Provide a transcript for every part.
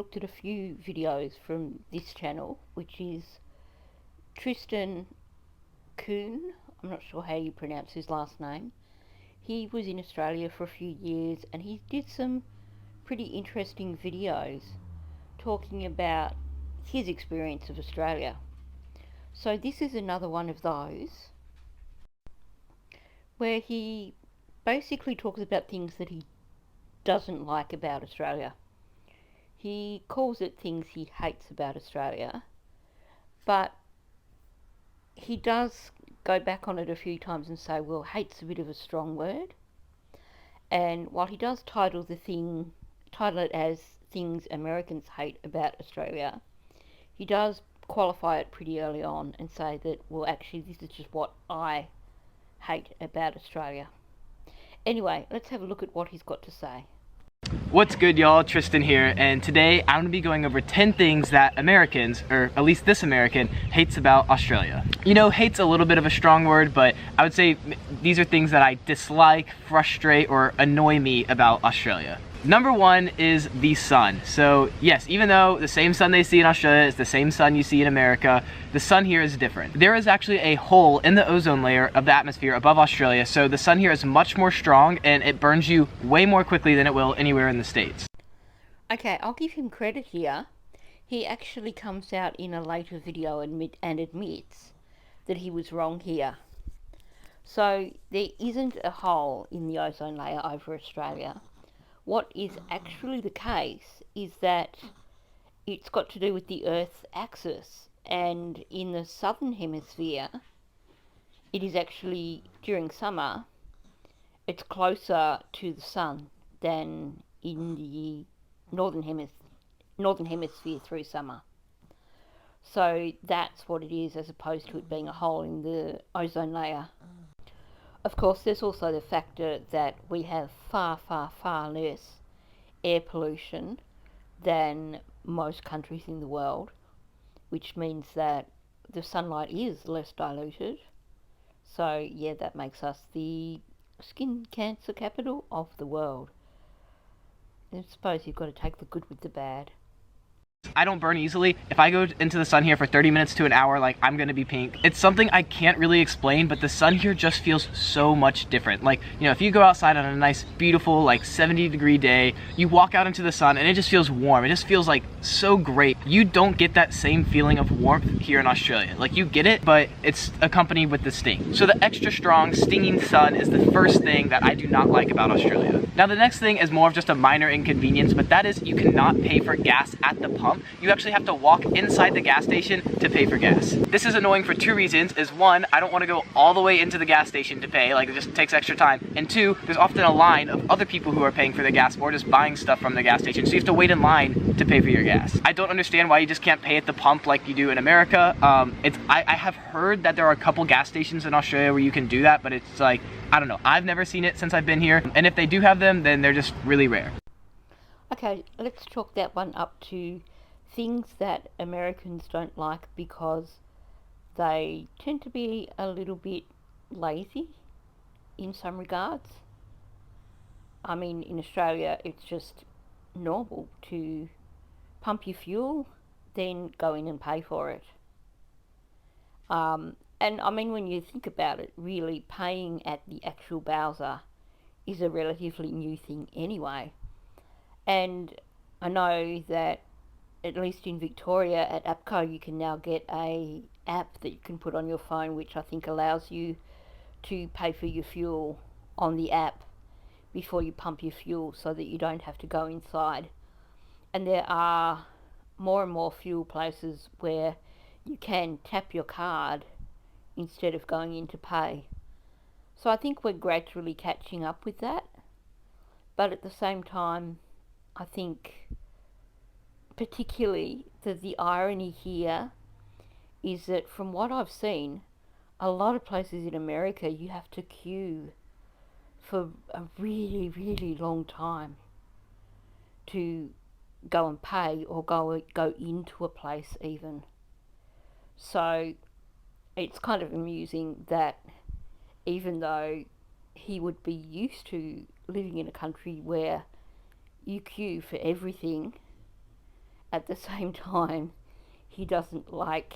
looked at a few videos from this channel, which is Tristan Kuhn. I'm not sure how you pronounce his last name. He was in Australia for a few years and he did some pretty interesting videos talking about his experience of Australia. So this is another one of those where he basically talks about things that he doesn't like about Australia. He calls it things he hates about Australia, but he does go back on it a few times and say, well, hate's a bit of a strong word. And while he does title it as things Americans hate about Australia, he does qualify it pretty early on and say that, well, actually, this is just what I hate about Australia. Anyway, let's have a look at what he's got to say. What's good, y'all? Tristan here, and today I'm going to be going over 10 things that Americans, or at least this American, hates about Australia. You know, hate's a little bit of a strong word, but I would say these are things that I dislike, frustrate, or annoy me about Australia. Number one is the sun. So yes, even though the same sun they see in Australia is the same sun you see in America, the sun here is different. There is actually a hole in the ozone layer of the atmosphere above Australia, so the sun here is much more strong and it burns you way more quickly than it will anywhere in the States. Okay, I'll give him credit here. He actually comes out in a later video and admits that he was wrong here. So there isn't a hole in the ozone layer over Australia. What is actually the case is that it's got to do with the Earth's axis, and in the southern hemisphere, it is actually, during summer, it's closer to the sun than in the northern hemisphere through summer. So that's what it is, as opposed to it being a hole in the ozone layer. Of course, there's also the factor that we have far, far, far less air pollution than most countries in the world, which means that the sunlight is less diluted. So yeah, that makes us the skin cancer capital of the world. I suppose you've got to take the good with the bad. I don't burn easily. If I go into the sun here for 30 minutes to an hour, like, I'm gonna be pink. It's something I can't really explain, but the sun here just feels so much different. Like, you know, if you go outside on a nice, beautiful, like 70-degree day, you walk out into the sun and it just feels warm. It just feels like so great. You don't get that same feeling of warmth here in Australia. Like, you get it, but it's accompanied with the sting. So the extra strong, stinging sun is the first thing that I do not like about Australia. Now, the next thing is more of just a minor inconvenience, but that is you cannot pay for gas at the pump. You actually have to walk inside the gas station to pay for gas. This is annoying for two reasons. Is one, I don't want to go all the way into the gas station to pay, like, it just takes extra time. And two, there's often a line of other people who are paying for the gas or just buying stuff from the gas station, so you have to wait in line to pay for your gas. I don't understand why you just can't pay at the pump like you do in America. I have heard that there are a couple gas stations in Australia where you can do that, but it's like, I don't know. I've never seen it since I've been here, and if they do have them, then they're just really rare. Okay, let's chalk that one up to things that Americans don't like because they tend to be a little bit lazy in some regards. I mean, in Australia, it's just normal to pump your fuel, then go in and pay for it. And I mean, when you think about it, really paying at the actual Bowser is a relatively new thing anyway. And I know that at least in Victoria at APCO you can now get a app that you can put on your phone, which I think allows you to pay for your fuel on the app before you pump your fuel, so that you don't have to go inside. And there are more and more fuel places where you can tap your card instead of going in to pay. So I think we're gradually catching up with that, but at the same time I think particularly the irony here is that from what I've seen, a lot of places in America you have to queue for a really, really long time to go and pay or go into a place even. So it's kind of amusing that even though he would be used to living in a country where you queue for everything at the same time, he doesn't like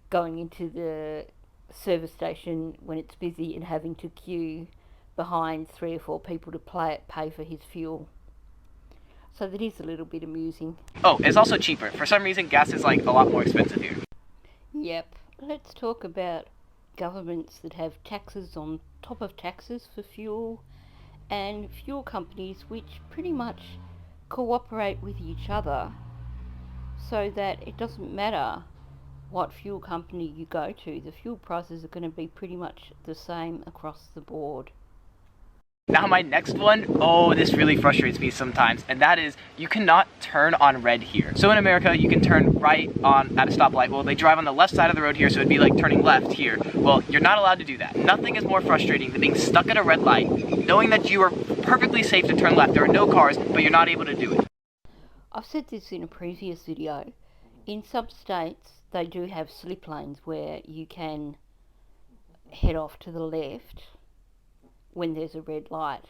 going into the service station when it's busy and having to queue behind 3 or 4 people to pay for his fuel. So that is a little bit amusing. Oh, it's also cheaper. For some reason, gas is like a lot more expensive here. Yep. Let's talk about governments that have taxes on top of taxes for fuel, and fuel companies which pretty much cooperate with each other so that it doesn't matter what fuel company you go to, the fuel prices are going to be pretty much the same across the board. Now my next one, oh, this really frustrates me sometimes, and that is you cannot turn on red here. So in America, you can turn right on at a stoplight. Well, they drive on the left side of the road here, so it'd be like turning left here. Well, you're not allowed to do that. Nothing is more frustrating than being stuck at a red light, knowing that you are perfectly safe to turn left. There are no cars, but you're not able to do it. I've said this in a previous video. In some states, they do have slip lanes where you can head off to the left when there's a red light.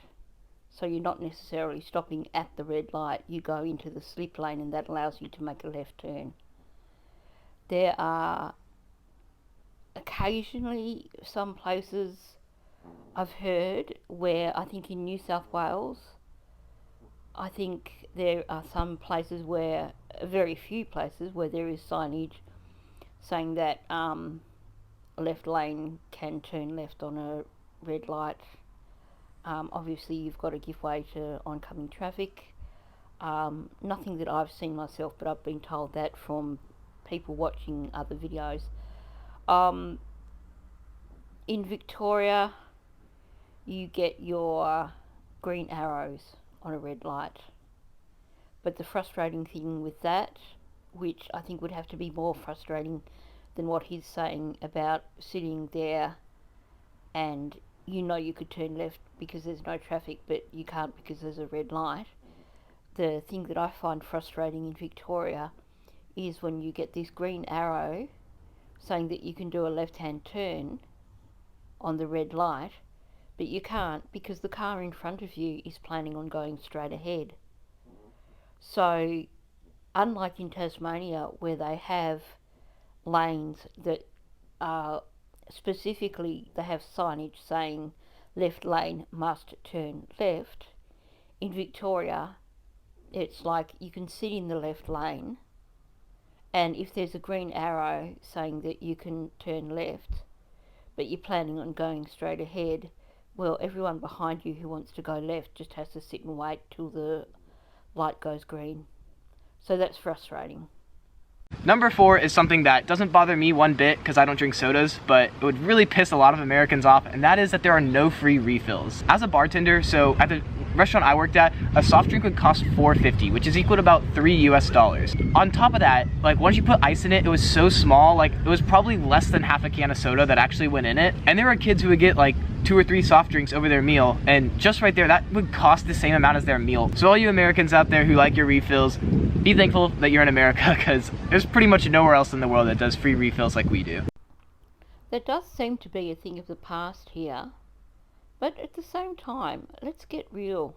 So you're not necessarily stopping at the red light, you go into the slip lane and that allows you to make a left turn. There are occasionally some places I've heard where, I think in New South Wales, I think there are some places where, very few places where there is signage saying that left lane can turn left on a red light. Obviously you've got to give way to oncoming traffic. Nothing that I've seen myself, but I've been told that from people watching other videos. In Victoria, you get your green arrows on a red light. But the frustrating thing with that, which I think would have to be more frustrating than what he's saying about sitting there and you know you could turn left because there's no traffic, but you can't because there's a red light. The thing that I find frustrating in Victoria is when you get this green arrow saying that you can do a left-hand turn on the red light, but you can't because the car in front of you is planning on going straight ahead. So, unlike in Tasmania where they have lanes that are specifically, they have signage saying left lane must turn left, in Victoria it's like you can sit in the left lane and if there's a green arrow saying that you can turn left but you're planning on going straight ahead, well, everyone behind you who wants to go left just has to sit and wait till the light goes green. So that's frustrating. Number 4 is something that doesn't bother me one bit because I don't drink sodas, but it would really piss a lot of Americans off, and that is that there are no free refills. As a bartender, so at the restaurant I worked at, a soft drink would cost $4.50, which is equal to about $3 US. On top of that, like once you put ice in it, it was so small, like it was probably less than half a can of soda that actually went in it. And there were kids who would get like 2 or 3 soft drinks over their meal, and just right there, that would cost the same amount as their meal. So all you Americans out there who like your refills, be thankful that you're in America because there's pretty much nowhere else in the world that does free refills like we do. That does seem to be a thing of the past here, but at the same time, let's get real.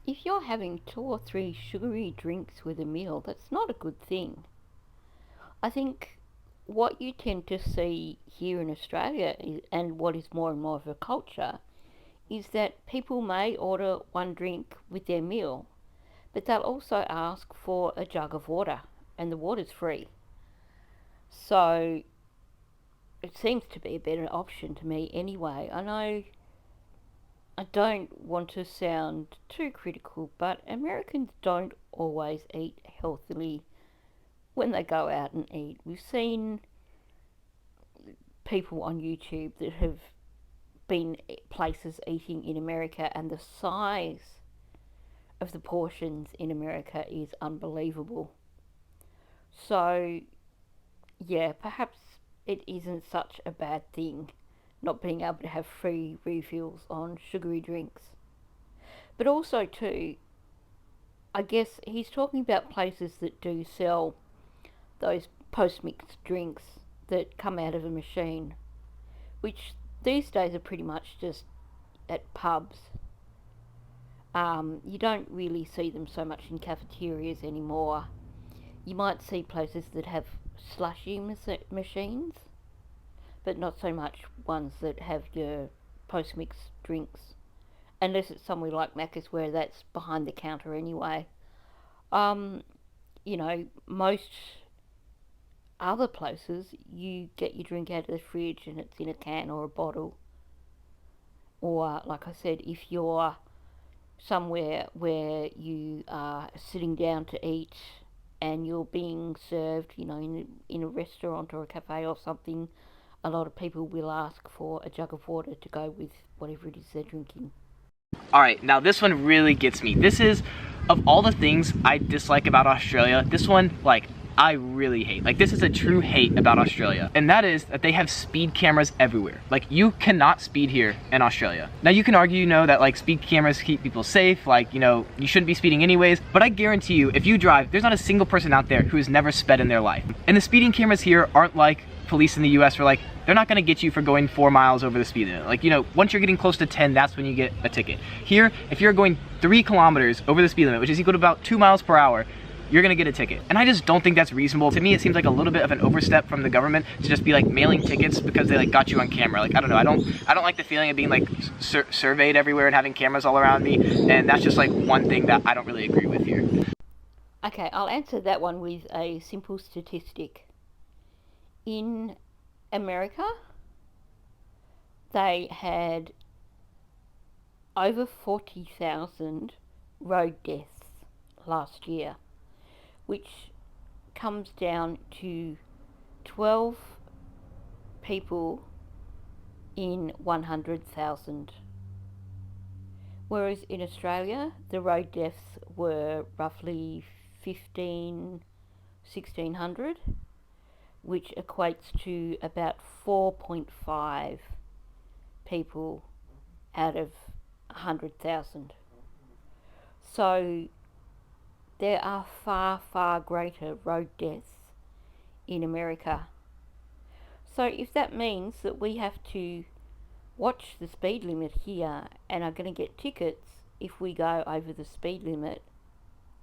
If you're having 2 or 3 sugary drinks with a meal, that's not a good thing. I think what you tend to see here in Australia and what is more and more of a culture is that people may order 1 drink with their meal, but they'll also ask for a jug of water, and the water's free. So it seems to be a better option to me anyway. I know I don't want to sound too critical, but Americans don't always eat healthily when they go out and eat. We've seen people on YouTube that have been places eating in America, and the size of the portions in America is unbelievable. So yeah, perhaps it isn't such a bad thing not being able to have free refills on sugary drinks. But also too, I guess he's talking about places that do sell those post-mixed drinks that come out of a machine, which these days are pretty much just at pubs. You don't really see them so much in cafeterias anymore. You might see places that have slushy machines, but not so much ones that have your post-mix drinks, unless it's somewhere like Macca's where that's behind the counter anyway. Um, most other places you get your drink out of the fridge and it's in a can or a bottle. Or, like I said, if you're somewhere where you are sitting down to eat and you're being served, in a restaurant or a cafe or something, a lot of people will ask for a jug of water to go with whatever it is they're drinking. Alright, now this one really gets me. This is, of all the things I dislike about Australia, this one, like, I really hate. Like, this is a true hate about Australia. And that is that they have speed cameras everywhere. Like, you cannot speed here in Australia. Now, you can argue, that, like, speed cameras keep people safe. Like, you shouldn't be speeding anyways. But I guarantee you, if you drive, there's not a single person out there who has never sped in their life. And the speeding cameras here aren't like police in the US where, like, they're not gonna get you for going 4 miles over the speed limit. Like, once you're getting close to 10, that's when you get a ticket. Here, if you're going 3 kilometers over the speed limit, which is equal to about 2 miles per hour, you're gonna get a ticket. And I just don't think that's reasonable. To me, it seems like a little bit of an overstep from the government to just be like mailing tickets because they like got you on camera. Like, I don't know, I don't like the feeling of being like surveyed everywhere and having cameras all around me. And that's just like one thing that I don't really agree with here. Okay, I'll answer that one with a simple statistic. In America, they had over 40,000 road deaths last year, which comes down to 12 people in 100,000. Whereas in Australia, the road deaths were roughly 1,600, which equates to about 4.5 people out of 100,000. So there are far, far greater road deaths in America. So if that means that we have to watch the speed limit here and are going to get tickets if we go over the speed limit,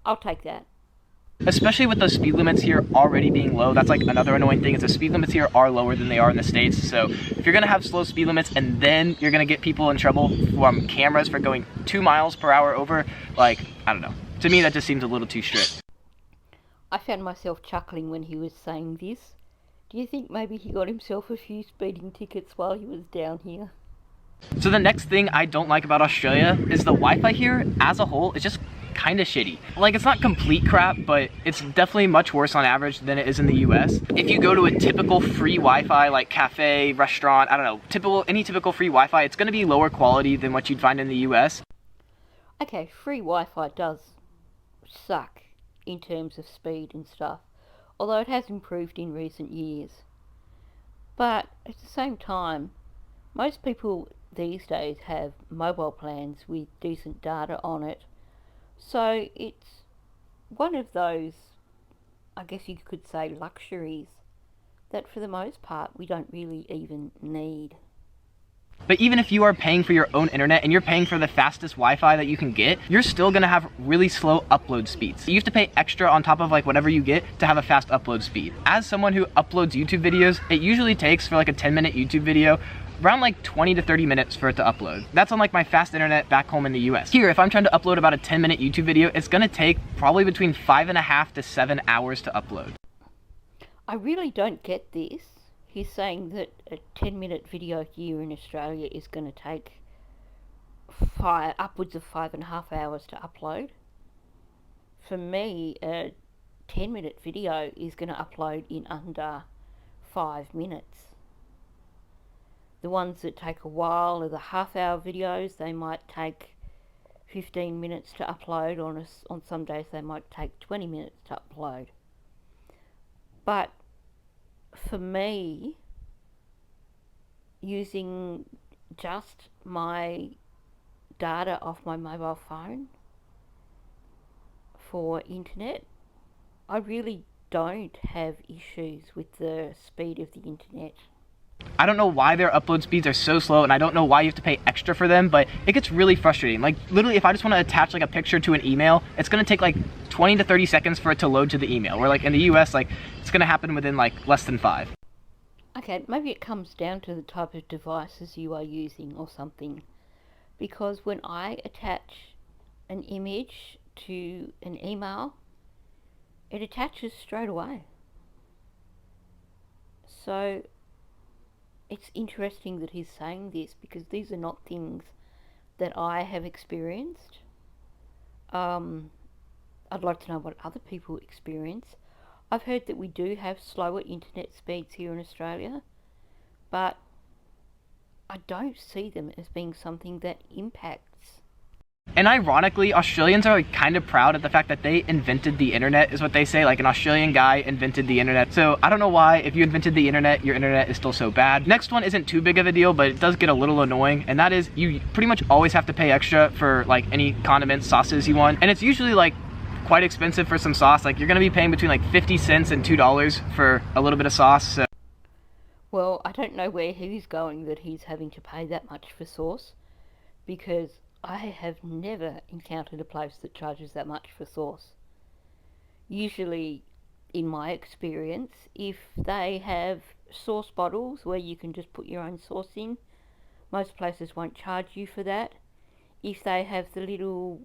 I'll take that. Especially with the speed limits here already being low, that's like another annoying thing is the speed limits here are lower than they are in the States. So if you're gonna have slow speed limits and then you're gonna get people in trouble from cameras for going 2 miles per hour over, like, I don't know. To me, that just seems a little too strict. I found myself chuckling when he was saying this. Do you think maybe he got himself a few speeding tickets while he was down here? So the next thing I don't like about Australia is the Wi-Fi here as a whole is just kind of shitty. Like, it's not complete crap, but it's definitely much worse on average than it is in the US. If you go to a typical free Wi-Fi, like cafe, restaurant, I don't know, any typical free Wi-Fi, it's gonna be lower quality than what you'd find in the US. Okay, free Wi-Fi does suck in terms of speed and stuff, although it has improved in recent years. But at the same time, most people these days have mobile plans with decent data on it. So it's one of those, I guess you could say, luxuries that for the most part we don't really even need. But even if you are paying for your own internet and you're paying for the fastest Wi-Fi that you can get, you're still gonna have really slow upload speeds. You have to pay extra on top of like whatever you get to have a fast upload speed. As someone who uploads YouTube videos, it usually takes for like a 10-minute YouTube video around like 20 to 30 minutes for it to upload. That's on like my fast internet back home in the US. Here, if I'm trying to upload about a 10-minute YouTube video, it's gonna take probably between 5.5 to 7 hours to upload. I really don't get this. He's saying that a 10-minute video here in Australia is going to take upwards of 5.5 hours to upload. For me, a 10-minute video is going to upload in under 5 minutes. The ones that take a while are the half-hour videos. They might take 15 minutes to upload. On some days they might take 20 minutes to upload. But for me, using just my data off my mobile phone for internet, I really don't have issues with the speed of the internet. I don't know why their upload speeds are so slow, and I don't know why you have to pay extra for them, but it gets really frustrating. Like, literally, if I just want to attach like a picture to an email, it's going to take like 20 to 30 seconds for it to load to the email, where like in the US, like it's going to happen within like less than 5. Okay, maybe it comes down to the type of devices you are using or something. Because when I attach an image to an email, it attaches straight away. So it's interesting that he's saying this, because these are not things that I have experienced. I'd like to know what other people experience. I've heard that we do have slower internet speeds here in Australia, but I don't see them as being something that impacts. And ironically, Australians are like kind of proud of the fact that they invented the internet, is what they say. Like, an Australian guy invented the internet. So I don't know why, if you invented the internet, your internet is still so bad. Next one isn't too big of a deal, but it does get a little annoying. And that is, you pretty much always have to pay extra for like any condiments, sauces you want. And it's usually like quite expensive for some sauce. Like, you're gonna be paying between like 50 cents and $2 for a little bit of sauce. So. Well, I don't know where he's going that he's having to pay that much for sauce, because I have never encountered a place that charges that much for sauce. Usually, in my experience, if they have sauce bottles where you can just put your own sauce in, most places won't charge you for that. If they have the little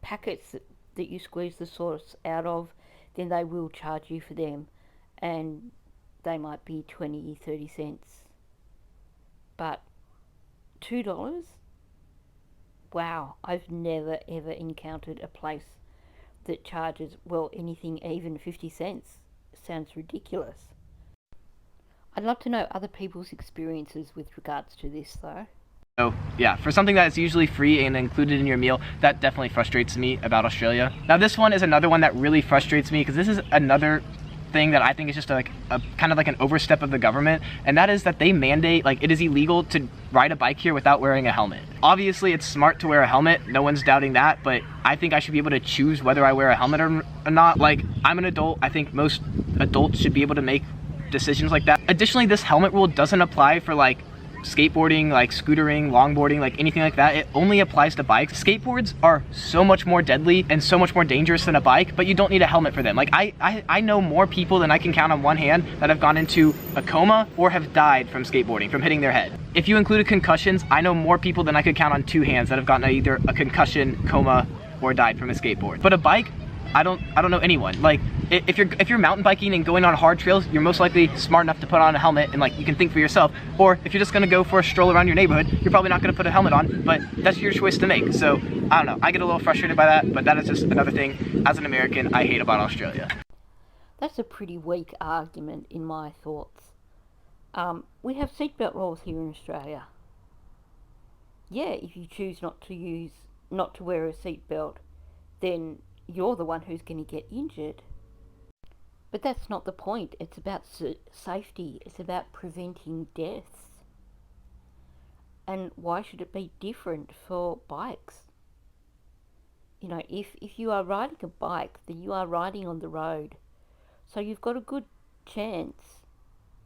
packets that you squeeze the sauce out of, then they will charge you for them, and they might be 20, 30 cents. But $2? Wow, I've never ever encountered a place that charges, well, anything even 50 cents. Sounds ridiculous. I'd love to know other people's experiences with regards to this, though. So yeah, for something that's usually free and included in your meal, that definitely frustrates me about Australia. Now this one is another one that really frustrates me, because this is another thing that I think is just like a kind of like an overstep of the government, and that is that they mandate, like, it is illegal to ride a bike here without wearing a helmet. Obviously it's smart to wear a helmet, no one's doubting that, but I think I should be able to choose whether I wear a helmet or not. Like, I'm an adult, I think most adults should be able to make decisions like that. Additionally, this helmet rule doesn't apply for like skateboarding, like scootering, longboarding, like anything like that. It only applies to bikes. Skateboards are so much more deadly and so much more dangerous than a bike, but you don't need a helmet for them. Like, I know more people than I can count on one hand that have gone into a coma or have died from skateboarding, from hitting their head. If you included concussions, I know more people than I could count on two hands that have gotten either a concussion, coma, or died from a skateboard. But a bike, I don't know anyone. Like, if you're mountain biking and going on hard trails, you're most likely smart enough to put on a helmet and like you can think for yourself. Or if you're just gonna go for a stroll around your neighborhood, you're probably not gonna put a helmet on, but that's your choice to make. So I don't know, I get a little frustrated by that, but that is just another thing as an American I hate about Australia. That's a pretty weak argument in my thoughts. We have seatbelt laws here in Australia. Yeah, if you choose not to wear a seatbelt, then you're the one who's going to get injured. But that's not the point. It's about safety. It's about preventing deaths. And why should it be different for bikes? You know, if you are riding a bike, then you are riding on the road. So you've got a good chance,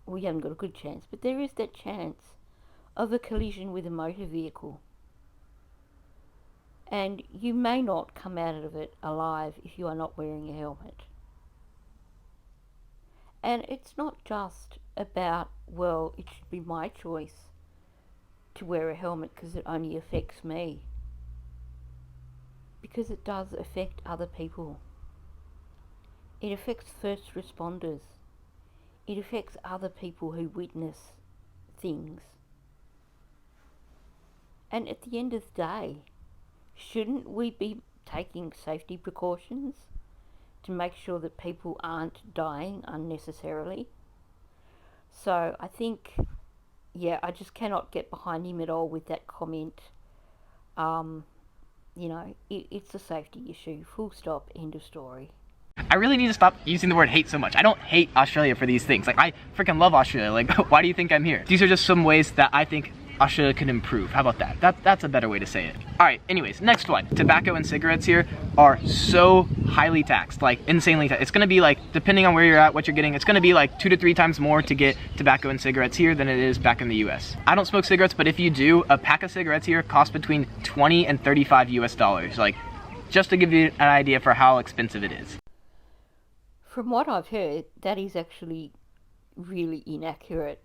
well, you haven't got a good chance, but there is that chance of a collision with a motor vehicle. And you may not come out of it alive if you are not wearing a helmet. And it's not just about, well, it should be my choice to wear a helmet because it only affects me. Because it does affect other people. It affects first responders. It affects other people who witness things. And at the end of the day, shouldn't we be taking safety precautions to make sure that people aren't dying unnecessarily? So I think, yeah, I just cannot get behind him at all with that comment. You know, it's a safety issue, full stop, end of story. I really need to stop using the word hate so much. I don't hate Australia for these things. Like, I freaking love Australia. Like, why do you think I'm here? These are just some ways that I think Australia could improve. How about that? That's a better way to say it. All right, anyways, next one. Tobacco and cigarettes here are so highly taxed, like insanely taxed. It's gonna be like, depending on where you're at, what you're getting, it's gonna be like 2 to 3 times more to get tobacco and cigarettes here than it is back in the US. I don't smoke cigarettes, but if you do, a pack of cigarettes here costs between 20 and 35 US dollars. Like, just to give you an idea for how expensive it is. From what I've heard, that is actually really inaccurate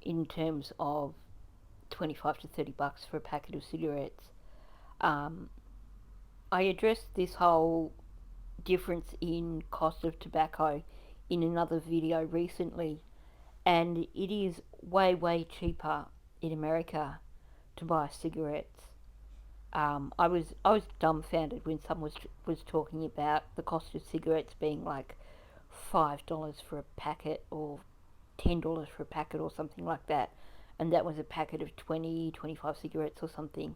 in terms of 25 to 30 bucks for a packet of cigarettes. I addressed this whole difference in cost of tobacco in another video recently, and it is way cheaper in America to buy cigarettes. I was dumbfounded when someone was talking about the cost of cigarettes being like $5 for a packet or $10 for a packet or something like that, and that was a packet of 25 cigarettes or something.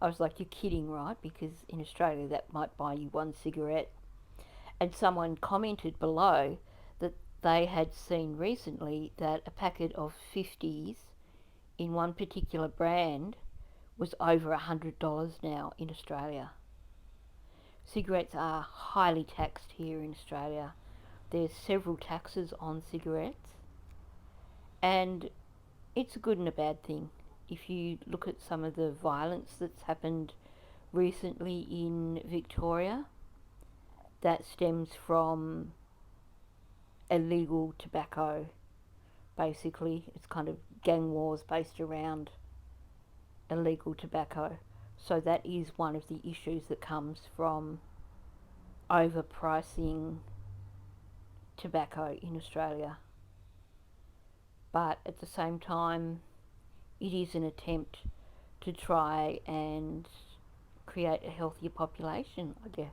I was like, you're kidding, right? Because in Australia that might buy you one cigarette. And someone commented below that they had seen recently that a packet of 50s in one particular brand was over $100 now in Australia. Cigarettes are highly taxed here in Australia. There's several taxes on cigarettes, and it's a good and a bad thing. If you look at some of the violence that's happened recently in Victoria, that stems from illegal tobacco. Basically, it's kind of gang wars based around illegal tobacco. So that is one of the issues that comes from overpricing tobacco in Australia. But at the same time, it is an attempt to try and create a healthier population, I guess.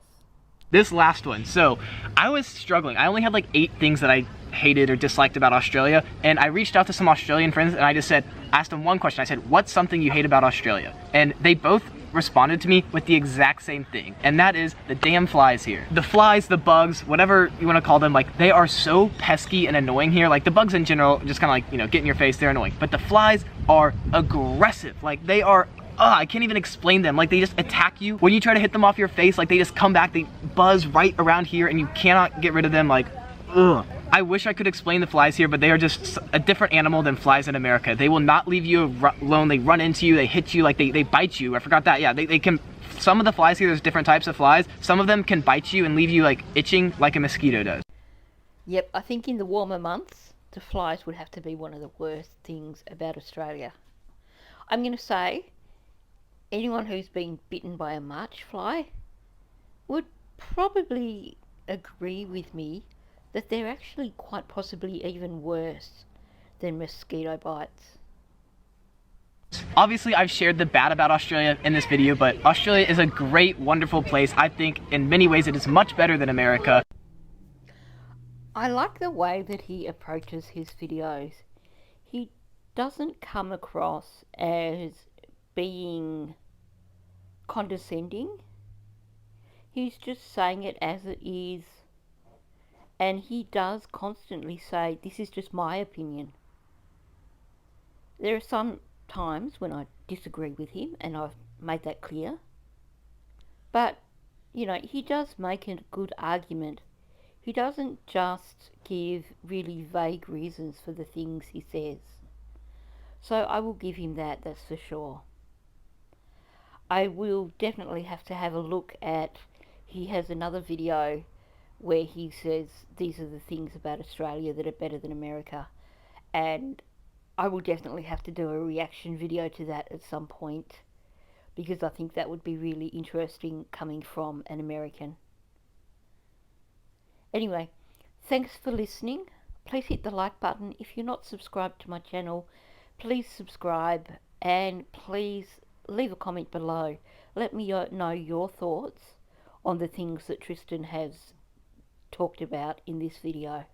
This last one. So I was struggling. I only had like 8 things that I hated or disliked about Australia, and I reached out to some Australian friends and I asked them one question. I said, what's something you hate about Australia? And they both responded to me with the exact same thing, and that is the damn flies here. The flies, the bugs, whatever you want to call them, like, they are so pesky and annoying here. Like, the bugs in general just kind of like, you know, get in your face, they're annoying, but the flies are aggressive. Like, they are, I can't even explain them. Like, they just attack you when you try to hit them off your face. Like, they just come back, they buzz right around here and you cannot get rid of them. Like, ugh. I wish I could explain the flies here, but they are just a different animal than flies in America. They will not leave you alone. They run into you, they hit you, like they bite you. I forgot that. Yeah, they can, some of the flies here, there's different types of flies. Some of them can bite you and leave you like itching like a mosquito does. Yep, I think in the warmer months, the flies would have to be one of the worst things about Australia. I'm going to say, anyone who's been bitten by a march fly would probably agree with me that they're actually quite possibly even worse than mosquito bites. Obviously, I've shared the bad about Australia in this video, but Australia is a great, wonderful place. I think in many ways it is much better than America. I like the way that he approaches his videos. He doesn't come across as being condescending. He's just saying it as it is. And he does constantly say, this is just my opinion. There are some times when I disagree with him, and I've made that clear. But, you know, he does make a good argument. He doesn't just give really vague reasons for the things he says. So I will give him that, that's for sure. I will definitely have to have a look at, he has another video where he says these are the things about Australia that are better than America, and I will definitely have to do a reaction video to that at some point, because I think that would be really interesting coming from an American. Anyway, thanks for listening. Please hit the like button. If you're not subscribed to my channel, please subscribe, and please leave a comment below. Let me know your thoughts on the things that Tristan has talked about in this video.